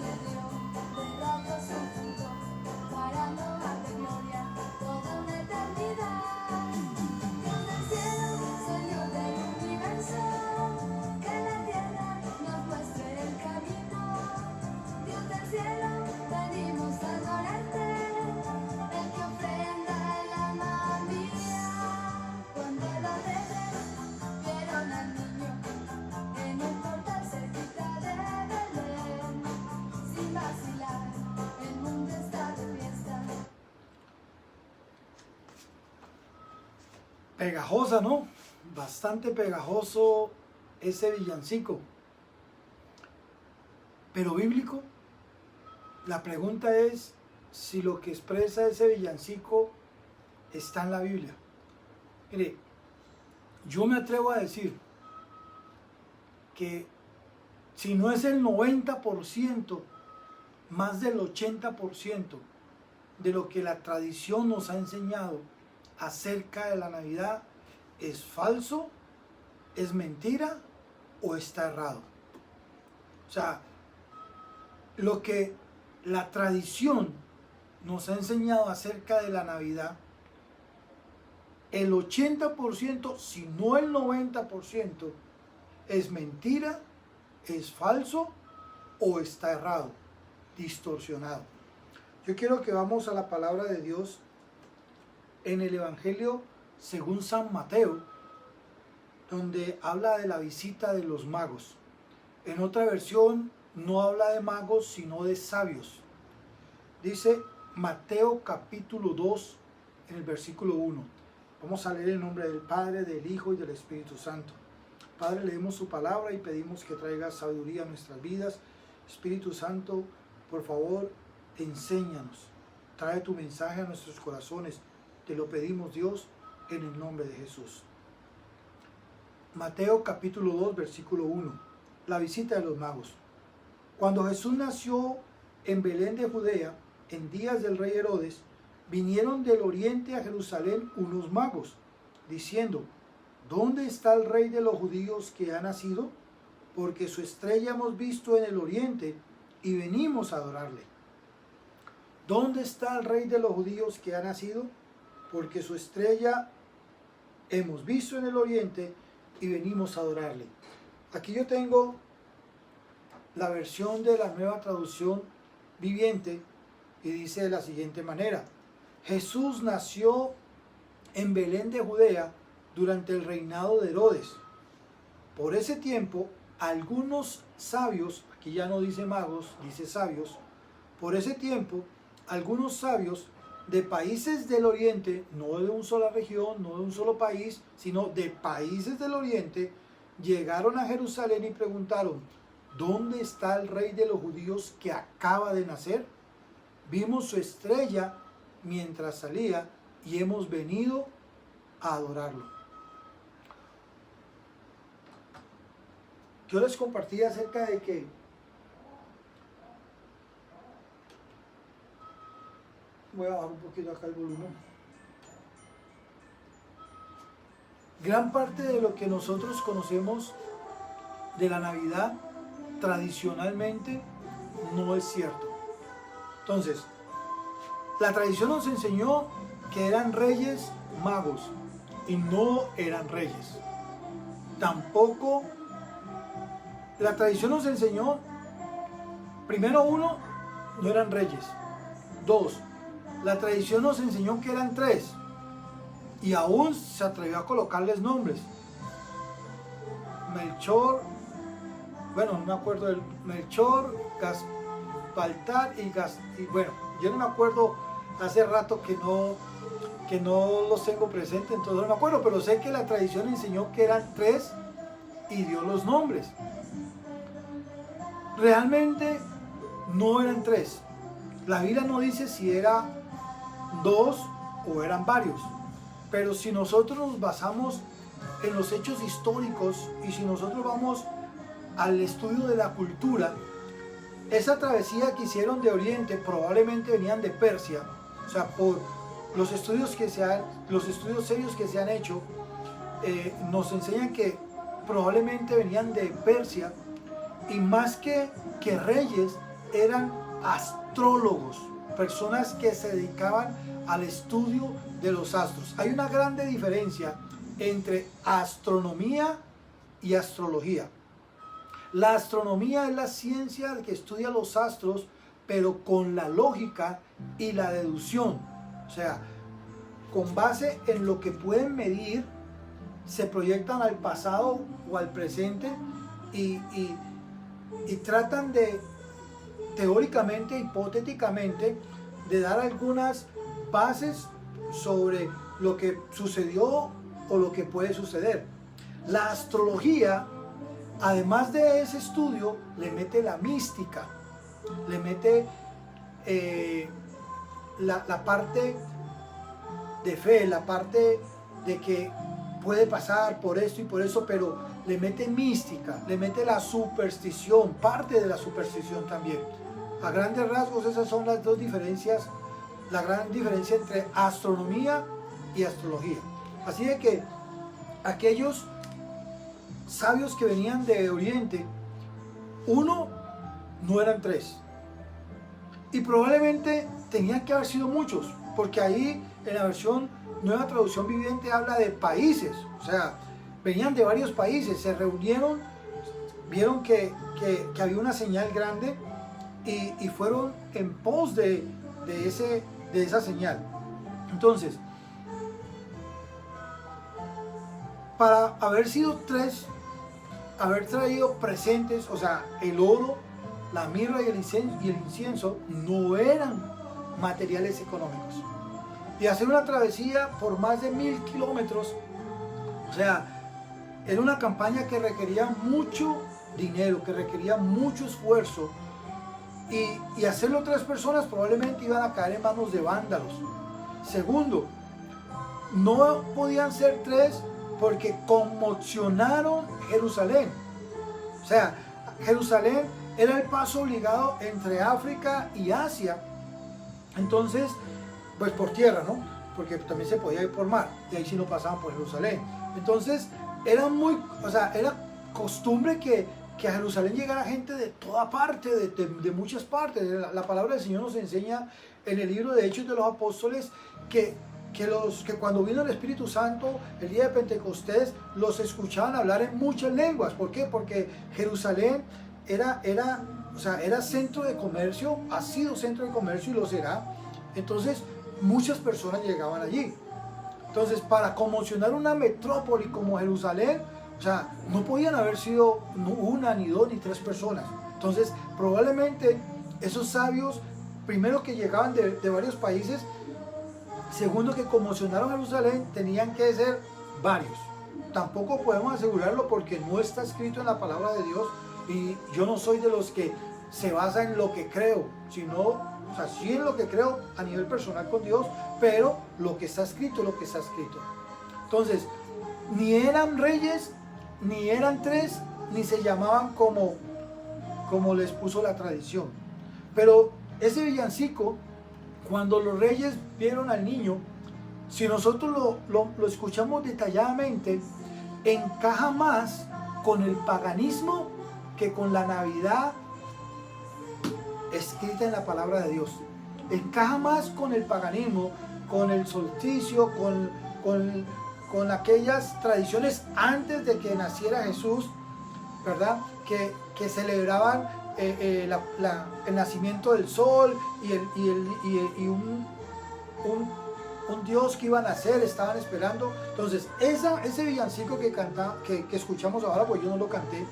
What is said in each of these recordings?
le dio, derramó su fruto para no darle gloria toda una eternidad. Dios del cielo, Señor del universo, que la tierra nos muestre el camino. Dios del cielo, venimos a adorarte, el que ofrenda el alma mía. Cuando los reyes vieron al niño en un portal cerquita de Belén, sin vacilar, el mundo está de fiesta. Pegajosa, ¿no? Bastante pegajoso ese villancico. Pero bíblico. La pregunta es si lo que expresa ese villancico está en la Biblia. Mire, yo me atrevo a decir que si no es el 90%, más del 80% de lo que la tradición nos ha enseñado acerca de la Navidad es falso, es mentira o está errado. O sea, lo que la tradición nos ha enseñado acerca de la Navidad, el 80%, si no el 90%, es mentira, es falso o está errado, distorsionado. Yo quiero que vamos a la palabra de Dios en el Evangelio según San Mateo, donde habla de la visita de los magos. En otra versión no habla de magos, sino de sabios. Dice Mateo capítulo 2, en el versículo 1. Vamos a leer en nombre del Padre, del Hijo y del Espíritu Santo. Padre, leemos su palabra y pedimos que traiga sabiduría a nuestras vidas. Espíritu Santo, por favor, enséñanos. Trae tu mensaje a nuestros corazones. Te lo pedimos, Dios, en el nombre de Jesús. Mateo capítulo 2, versículo 1. La visita de los magos. Cuando Jesús nació en Belén de Judea, en días del rey Herodes, vinieron del oriente a Jerusalén unos magos, diciendo: ¿Dónde está el rey de los judíos que ha nacido? Porque su estrella hemos visto en el oriente y venimos a adorarle. ¿Dónde está el rey de los judíos que ha nacido? Porque su estrella hemos visto en el oriente y venimos a adorarle. Aquí yo tengo la versión de la Nueva Traducción Viviente y dice de la siguiente manera: Jesús nació en Belén de Judea durante el reinado de Herodes. Por ese tiempo, algunos sabios, aquí ya no dice magos, dice sabios, por ese tiempo, algunos sabios de países del oriente, no de una sola región, no de un solo país, sino de países del oriente, llegaron a Jerusalén y preguntaron: ¿dónde está el rey de los judíos que acaba de nacer? Vimos su estrella mientras salía y hemos venido a adorarlo. Yo les compartí acerca de que voy a bajar un poquito acá el volumen. Gran parte de lo que nosotros conocemos de la Navidad tradicionalmente no es cierto. Entonces, la tradición nos enseñó que eran reyes magos y no eran reyes. Tampoco la tradición nos enseñó, primero, uno, no eran reyes. Dos, la tradición nos enseñó que eran tres y aún se atrevió a colocarles nombres. Melchor, bueno, no me acuerdo del Melchor, Baltar y bueno, yo no me acuerdo, hace rato que no los tengo presentes, entonces no me acuerdo, pero sé que la tradición enseñó que eran tres y dio los nombres. Realmente no eran tres. La Biblia no dice si era dos o eran varios, pero si nosotros nos basamos en los hechos históricos y si nosotros vamos al estudio de la cultura, esa travesía que hicieron de Oriente probablemente venían de Persia. O sea, por los estudios serios que se han hecho, nos enseñan que probablemente venían de Persia, y más que reyes, eran astrólogos, personas que se dedicaban al estudio de los astros. Hay una grande diferencia entre astronomía y astrología. La astronomía es la ciencia que estudia los astros, pero con la lógica y la deducción. O sea, con base en lo que pueden medir, se proyectan al pasado o al presente y tratan de, teóricamente, hipotéticamente, de dar algunas bases sobre lo que sucedió o lo que puede suceder. La astrología, además de ese estudio, le mete la mística, le mete la parte de fe, la parte de que puede pasar por esto y por eso, pero le mete mística, le mete la superstición, parte de la superstición también. A grandes rasgos esas son las dos diferencias, la gran diferencia entre astronomía y astrología. Así de que aquellos sabios que venían de Oriente, uno, no eran tres. Y probablemente tenían que haber sido muchos, porque ahí en la versión Nueva Traducción Viviente habla de países, o sea, venían de varios países, se reunieron, vieron que había una señal grande y fueron en pos de esa señal. Entonces, para haber sido tres, haber traído presentes, o sea, el oro, la mirra y el incienso no eran materiales económicos. Y hacer una travesía por más de 1000 kilómetros, o sea, era una campaña que requería mucho dinero, que requería mucho esfuerzo, y hacerlo tres personas probablemente iban a caer en manos de vándalos. Segundo, no podían ser tres porque conmocionaron Jerusalén. O sea, Jerusalén era el paso obligado entre África y Asia. Entonces, pues por tierra, ¿no? Porque también se podía ir por mar, y ahí sí no pasaban por Jerusalén. Entonces, era costumbre que a Jerusalén llegara gente de toda parte, de muchas partes. La palabra del Señor nos enseña en el libro de Hechos de los Apóstoles que cuando vino el Espíritu Santo el día de Pentecostés, los escuchaban hablar en muchas lenguas. ¿Por qué? Porque Jerusalén era centro de comercio, ha sido centro de comercio y lo será. Entonces muchas personas llegaban allí. Entonces, para conmocionar una metrópoli como Jerusalén, o sea, no podían haber sido una, ni dos, ni tres personas. Entonces, probablemente esos sabios, primero que llegaban de varios países, segundo que conmocionaron a Jerusalén, tenían que ser varios. Tampoco podemos asegurarlo porque no está escrito en la palabra de Dios, y yo no soy de los que se basa en lo que creo, sino, o sea, sí en lo que creo a nivel personal con Dios, pero lo que está escrito, lo que está escrito. Entonces, ni eran reyes, ni eran tres, ni se llamaban como les puso la tradición. Pero ese villancico, cuando los reyes vieron al niño, si nosotros lo escuchamos detalladamente, encaja más con el paganismo que con la Navidad escrita en la palabra de Dios. Encaja más con el paganismo, con el solsticio, con aquellas tradiciones antes de que naciera Jesús, ¿verdad? Que celebraban el nacimiento del sol y un Dios que iba a nacer, estaban esperando. Entonces, ese villancico que escuchamos ahora, pues yo no lo canté,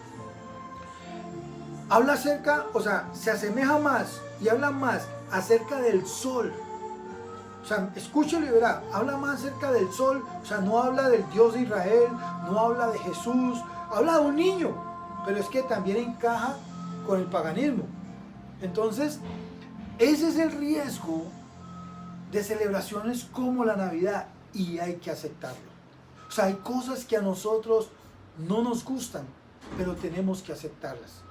habla acerca, o sea, se asemeja más y habla más acerca del sol. O sea, escúchelo y verá, habla más acerca del sol, o sea, no habla del Dios de Israel, no habla de Jesús, habla de un niño, pero es que también encaja con el paganismo. Entonces, ese es el riesgo de celebraciones como la Navidad, y hay que aceptarlo. O sea, hay cosas que a nosotros no nos gustan, pero tenemos que aceptarlas.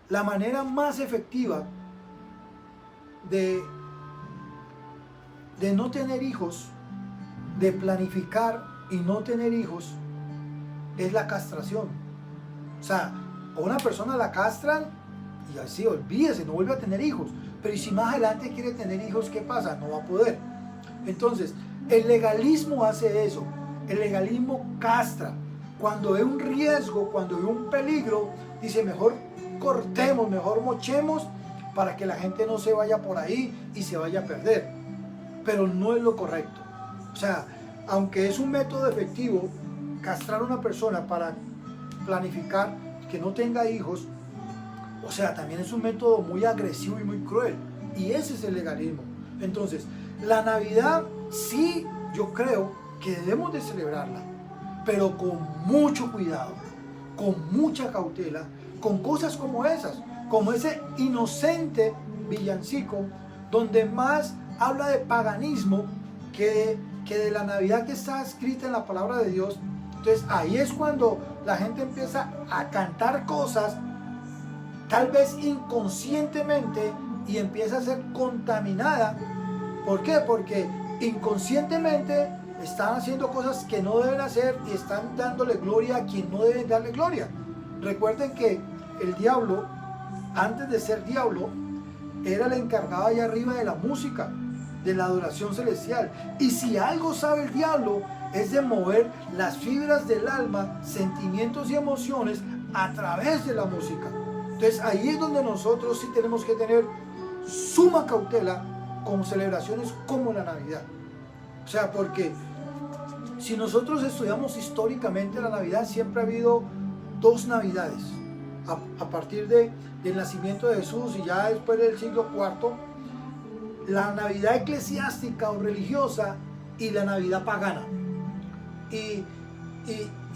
La manera más efectiva de no tener hijos, de planificar y no tener hijos, es la castración. O sea, a una persona la castran Y así, olvídese, no vuelve a tener hijos. Pero ¿y si más adelante quiere tener hijos, qué pasa? No va a poder. Entonces, el legalismo hace eso. El legalismo castra. Cuando ve un riesgo, cuando ve un peligro, dice mejor cortemos, mejor mochemos para que la gente no se vaya por ahí y se vaya a perder. Pero no es lo correcto. O sea, aunque es un método efectivo, castrar a una persona para planificar que no tenga hijos, o sea, también es un método muy agresivo y muy cruel. Y ese es el legalismo. Entonces, la Navidad sí, yo creo que debemos de celebrarla, pero con mucho cuidado, con mucha cautela, con cosas como esas, como ese inocente villancico, donde más habla de paganismo que de la Navidad que está escrita en la palabra de Dios. Entonces ahí es cuando la gente empieza a cantar cosas tal vez inconscientemente y empieza a ser contaminada. ¿Por qué? Porque inconscientemente están haciendo cosas que no deben hacer y están dándole gloria a quien no deben darle gloria. Recuerden que el diablo, antes de ser diablo, era el encargado allá arriba de la música, de la adoración celestial. Y si algo sabe el diablo, es de mover las fibras del alma, sentimientos y emociones a través de la música. Entonces ahí es donde nosotros sí tenemos que tener suma cautela con celebraciones como la Navidad. O sea, porque si nosotros estudiamos históricamente la Navidad, siempre ha habido dos Navidades. A partir del nacimiento de Jesús y ya después del siglo IV, la Navidad eclesiástica o religiosa y la Navidad pagana. Y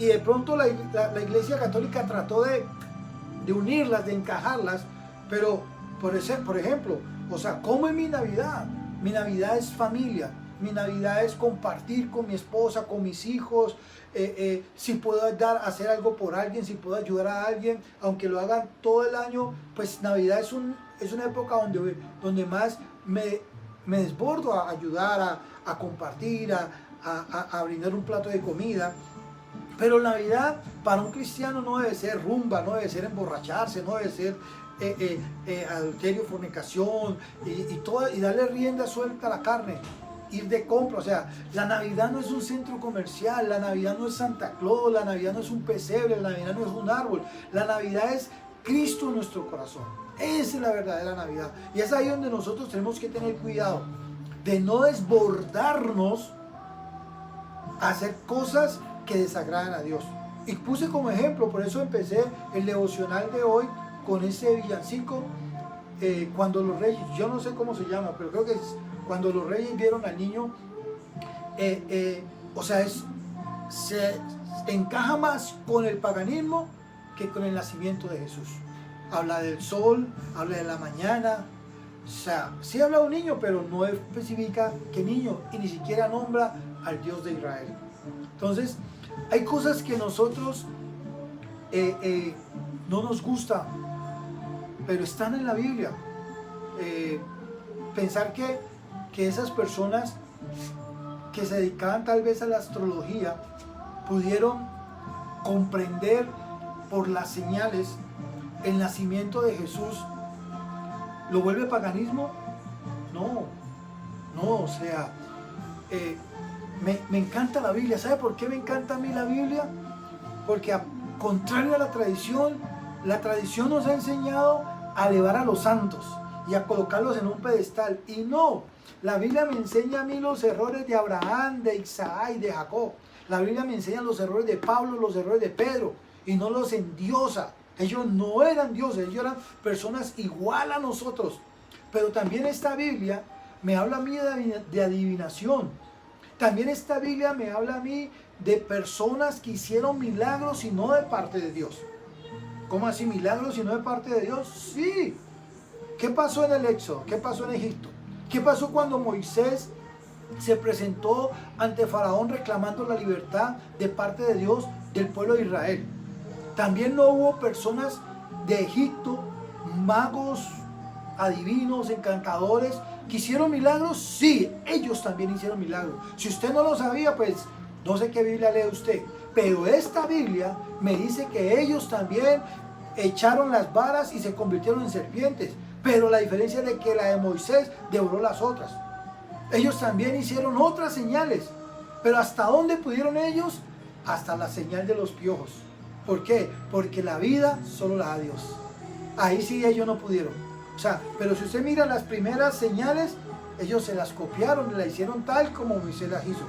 de pronto la Iglesia Católica trató de unirlas, de encajarlas, pero por ejemplo, o sea, ¿cómo es mi Navidad? Mi Navidad es familia, mi Navidad es compartir con mi esposa, con mis hijos, si puedo hacer algo por alguien, si puedo ayudar a alguien, aunque lo hagan todo el año, pues Navidad es una época donde más me desbordo a ayudar, a compartir, a brindar un plato de comida. Pero Navidad para un cristiano no debe ser rumba, no debe ser emborracharse, no debe ser adulterio, fornicación y darle rienda suelta a la carne, ir de compra. O sea, la Navidad no es un centro comercial, la Navidad no es Santa Claus, la Navidad no es un pesebre, la Navidad no es un árbol, la Navidad es Cristo en nuestro corazón. Esa es la verdadera Navidad. Y es ahí donde nosotros tenemos que tener cuidado de no desbordarnos a hacer cosas que desagradan a Dios. Y puse como ejemplo, por eso empecé el devocional de hoy con ese villancico, cuando los reyes, yo no sé cómo se llama, pero creo que es cuando los reyes vieron al niño, o sea, se encaja más con el paganismo que con el nacimiento de Jesús. Habla del sol, habla de la mañana, o sea, sí habla de un niño, pero no especifica qué niño, y ni siquiera nombra al Dios de Israel. Entonces, hay cosas que nosotros no nos gusta, pero están en la Biblia. Pensar que esas personas que se dedicaban tal vez a la astrología pudieron comprender por las señales el nacimiento de Jesús, ¿lo vuelve paganismo? No, o sea, me encanta la Biblia. ¿Sabe por qué me encanta a mí la Biblia? Porque contrario a la tradición nos ha enseñado a elevar a los santos y a colocarlos en un pedestal. Y no, la Biblia me enseña a mí los errores de Abraham, de Isaac y de Jacob. La Biblia me enseña los errores de Pablo, los errores de Pedro, y no los endiosa. Ellos no eran dioses, ellos eran personas igual a nosotros. Pero también esta Biblia me habla a mí de adivinación. También esta Biblia me habla a mí de personas que hicieron milagros y no de parte de Dios. ¿Cómo así milagros y no de parte de Dios? Sí. ¿Qué pasó en el Éxodo? ¿Qué pasó en Egipto? ¿Qué pasó cuando Moisés se presentó ante Faraón reclamando la libertad de parte de Dios del pueblo de Israel? También no hubo personas de Egipto, magos, adivinos, encantadores, que hicieron milagros. Sí, ellos también hicieron milagros. Si usted no lo sabía, pues no sé qué Biblia lee usted, pero esta Biblia me dice que ellos también echaron las varas y se convirtieron en serpientes. Pero la diferencia es de que la de Moisés devoró las otras. Ellos también hicieron otras señales. Pero ¿hasta dónde pudieron ellos? Hasta la señal de los piojos. ¿Por qué? Porque la vida solo la da Dios. Ahí sí ellos no pudieron. O sea, pero si usted mira las primeras señales, ellos se las copiaron y la hicieron tal como Moisés las hizo.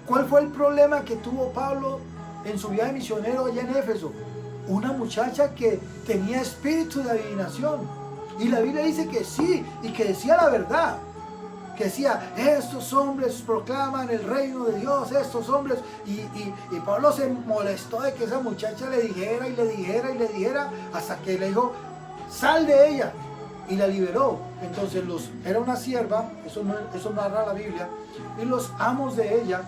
¿Cuál fue el problema que tuvo Pablo en su viaje misionero allá en Éfeso? Una muchacha que tenía espíritu de adivinación. Y la Biblia dice que sí, y que decía la verdad. Que decía, estos hombres proclaman el reino de Dios, estos hombres. Y Pablo se molestó de que esa muchacha le dijera y le dijera y le dijera, hasta que le dijo, sal de ella. Y la liberó. Entonces era una sierva, eso narra la Biblia, y los amos de ella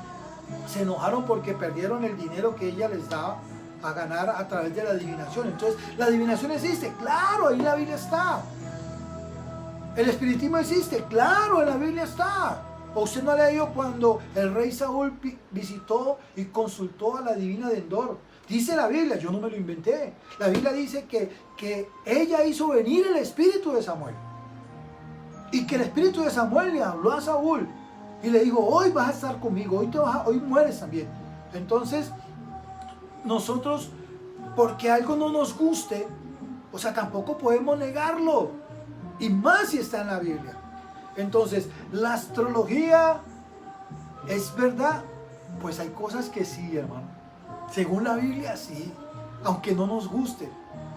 se enojaron porque perdieron el dinero que ella les daba a ganar a través de la adivinación. Entonces, ¿la adivinación existe? Claro, ahí en la Biblia está. ¿El espiritismo existe? Claro, en la Biblia está. ¿O usted no ha leído cuando el rey Saúl visitó y consultó a la divina de Endor? Dice la Biblia, yo no me lo inventé. La Biblia dice que ella hizo venir el espíritu de Samuel. Y que el espíritu de Samuel le habló a Saúl. Y le dijo, hoy vas a estar conmigo, hoy mueres también. Entonces, nosotros, porque algo no nos guste, o sea, tampoco podemos negarlo. Y más si está en la Biblia. Entonces, ¿la astrología es verdad? Pues hay cosas que sí, hermano. Según la Biblia, sí. Aunque no nos guste.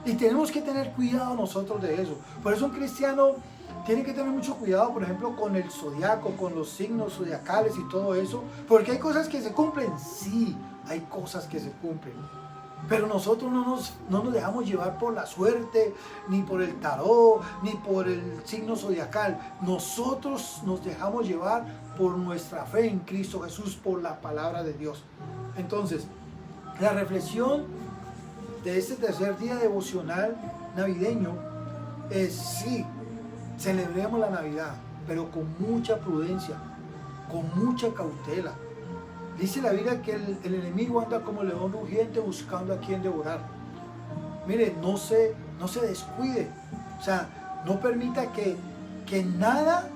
Y tenemos que tener cuidado nosotros de eso. Por eso un cristiano tiene que tener mucho cuidado, por ejemplo, con el zodiaco, con los signos zodiacales y todo eso. Porque hay cosas que se cumplen. Sí, hay cosas que se cumplen. Pero nosotros no nos dejamos llevar por la suerte, ni por el tarot, ni por el signo zodiacal. Nosotros nos dejamos llevar por nuestra fe en Cristo Jesús, por la palabra de Dios. Entonces, la reflexión de este tercer día devocional navideño es sí, celebremos la Navidad, pero con mucha prudencia, con mucha cautela. Dice la Biblia que el enemigo anda como león rugiente buscando a quien devorar. Mire, no se descuide. O sea, no permita que nada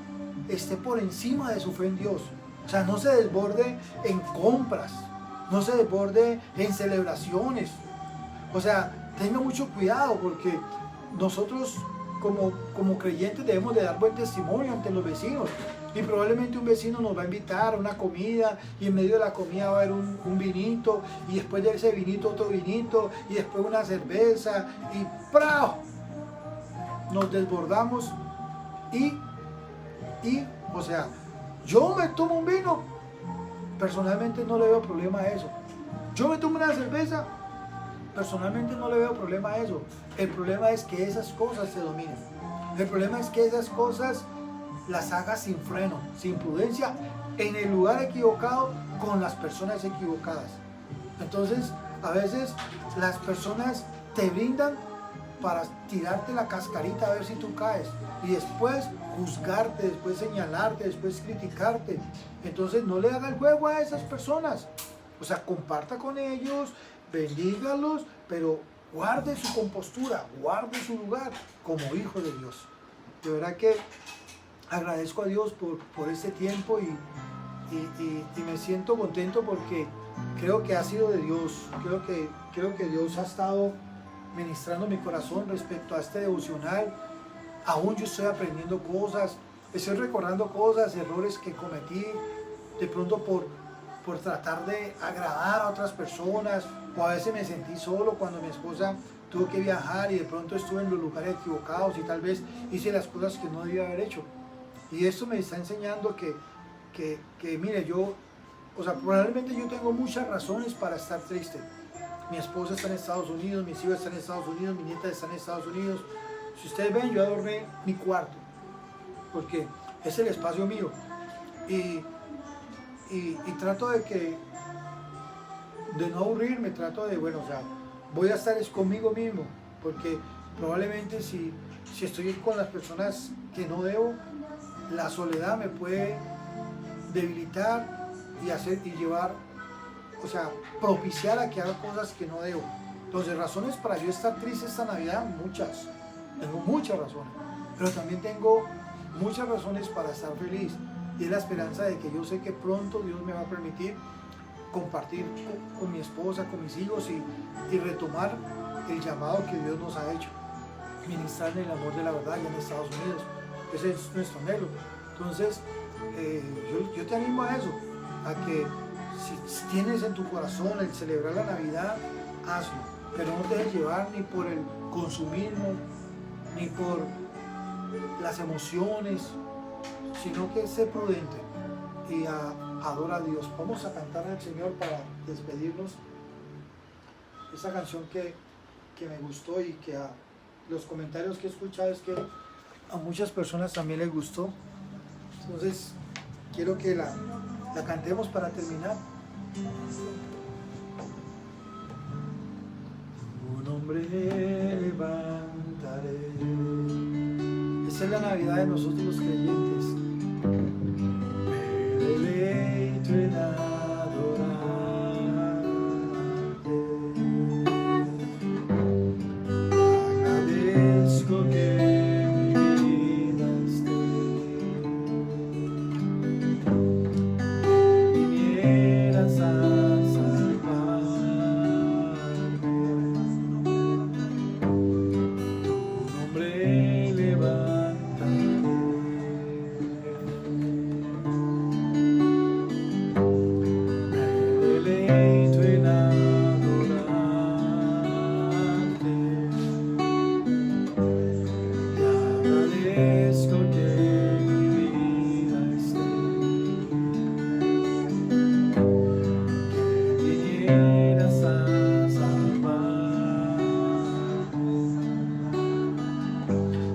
esté por encima de su fe en Dios. O sea, no se desborde en compras. No se desborde en celebraciones. O sea, tenga mucho cuidado porque nosotros como creyentes debemos de dar buen testimonio ante los vecinos. Y probablemente un vecino nos va a invitar a una comida y en medio de la comida va a haber un vinito y después de ese vinito otro vinito y después una cerveza y ¡prao! Nos desbordamos y o sea, yo me tomo un vino, personalmente no le veo problema a eso. Yo me tomo una cerveza, personalmente no le veo problema a eso. El problema es que esas cosas se dominen. El problema es que esas cosas las hagas sin freno, sin prudencia, en el lugar equivocado, con las personas equivocadas. Entonces, a veces las personas te brindan para tirarte la cascarita a ver si tú caes y después juzgarte, después señalarte, después criticarte. Entonces no le haga el juego a esas personas. O sea, comparta con ellos, bendígalos, pero guarde su compostura, guarde su lugar como hijo de Dios. De verdad que agradezco a Dios por este tiempo y me siento contento porque creo que ha sido de Dios. Creo que Dios ha estado ministrando mi corazón respecto a este devocional. Aún yo estoy aprendiendo cosas, estoy recordando cosas, errores que cometí, de pronto por tratar de agradar a otras personas, o a veces me sentí solo cuando mi esposa tuvo que viajar y de pronto estuve en los lugares equivocados y tal vez hice las cosas que no debía haber hecho. Y esto me está enseñando que mire, o sea, probablemente yo tengo muchas razones para estar triste. Mi esposa está en Estados Unidos, mis hijos están en Estados Unidos, mi nieta está en Estados Unidos. Si ustedes ven, yo adorné mi cuarto, porque es el espacio mío. Y trato de no aburrirme, trato de, bueno, o sea, voy a estar conmigo mismo, porque probablemente si estoy con las personas que no debo, la soledad me puede debilitar y llevar, o sea, propiciar a que haga cosas que no debo. Entonces, razones para yo estar triste esta Navidad, muchas. Tengo muchas razones. Pero también tengo muchas razones para estar feliz. Y es la esperanza de que yo sé que pronto Dios me va a permitir compartir con mi esposa, con mis hijos y retomar el llamado que Dios nos ha hecho. Ministrar en el amor de la verdad allá en Estados Unidos. Ese es nuestro anhelo. Entonces, yo te animo a eso, a que si tienes en tu corazón el celebrar la Navidad, hazlo, pero no te dejes llevar ni por el consumismo, ni por las emociones, sino que sé prudente y adora a Dios. Vamos a cantar al Señor para despedirnos. Esa canción que me gustó y que a los comentarios que he escuchado es que a muchas personas también les gustó. Entonces quiero que la cantemos para terminar. Tu nombre levantaré. Esa es la Navidad de nosotros los creyentes. Me deleito en adorarte. Agradezco que mi vida esté. Vinieras a salvarme. Tu nombre levantaré. Me deleito en adorarte. Te agradezco que mi vida esté. Que vinieras a salvarme.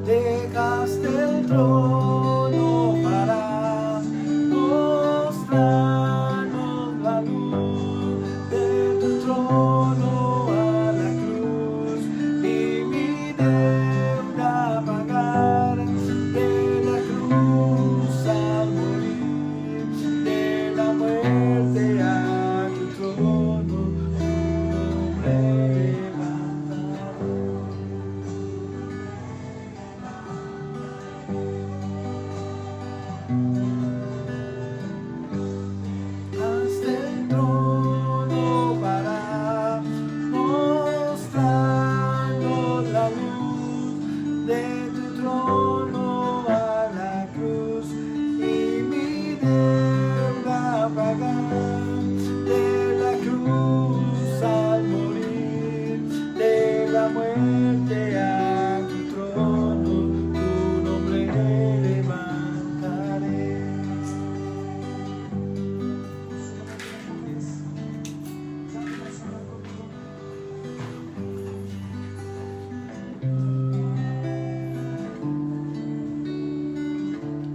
Dejaste el trono para mostrarnos la luz de tu trono a la cruz y mi deuda pagar de la cruz al morir, de la muerte a tu trono, tu nombre levantaré. Hasta el trono para mostrarnos la luz de tu trono a la cruz y mi deuda pagar de la cruz al morir, de la muerte a tu trono, tu nombre levantaré.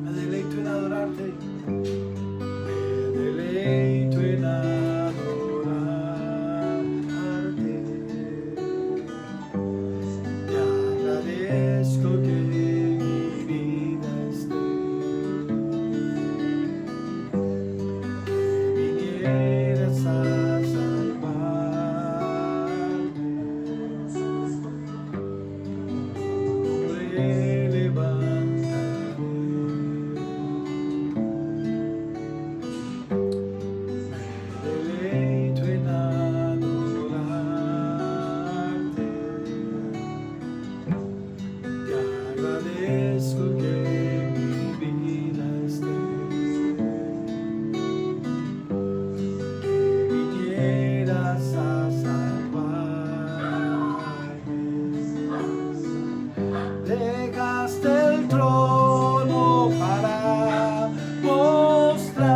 Me deleito en adorarte. Me deleito en adorarte. Te agradezco que mi vida esté. Que vinieras a salvarme. Tu nombre levantaré. Me deleito en adorarte. Te agradezco que mi vida esté. Que vinieras a salvarme. Dejaste el trono para mostrarnos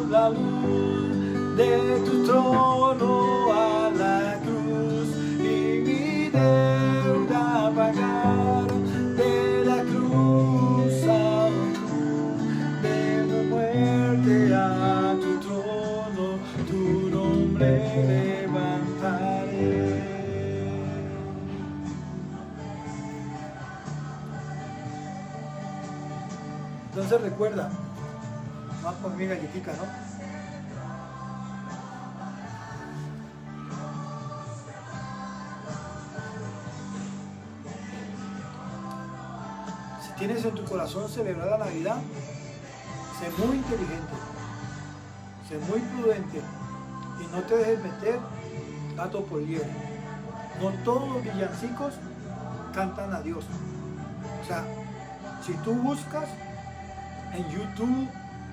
la luz de tu trono a la cruz y mi deuda pagar de la cruz a de la muerte a tu trono, tu nombre levantaré. Entonces recuerda, más por mi galletica, ¿no? tienes en tu corazón celebrar la Navidad, sé muy inteligente, sé muy prudente y no te dejes meter gato por liebre. No todos los villancicos cantan a Dios. O sea, si tú buscas en YouTube,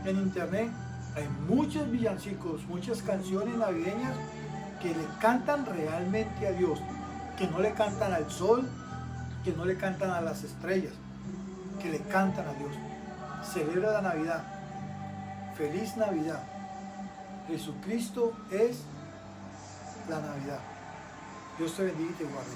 en internet, hay muchos villancicos, muchas canciones navideñas que le cantan realmente a Dios, que no le cantan al sol, que no le cantan a las estrellas, que le cantan a Dios. Celebra la Navidad. Feliz Navidad. Jesucristo es la Navidad. Dios te bendiga y te guarde.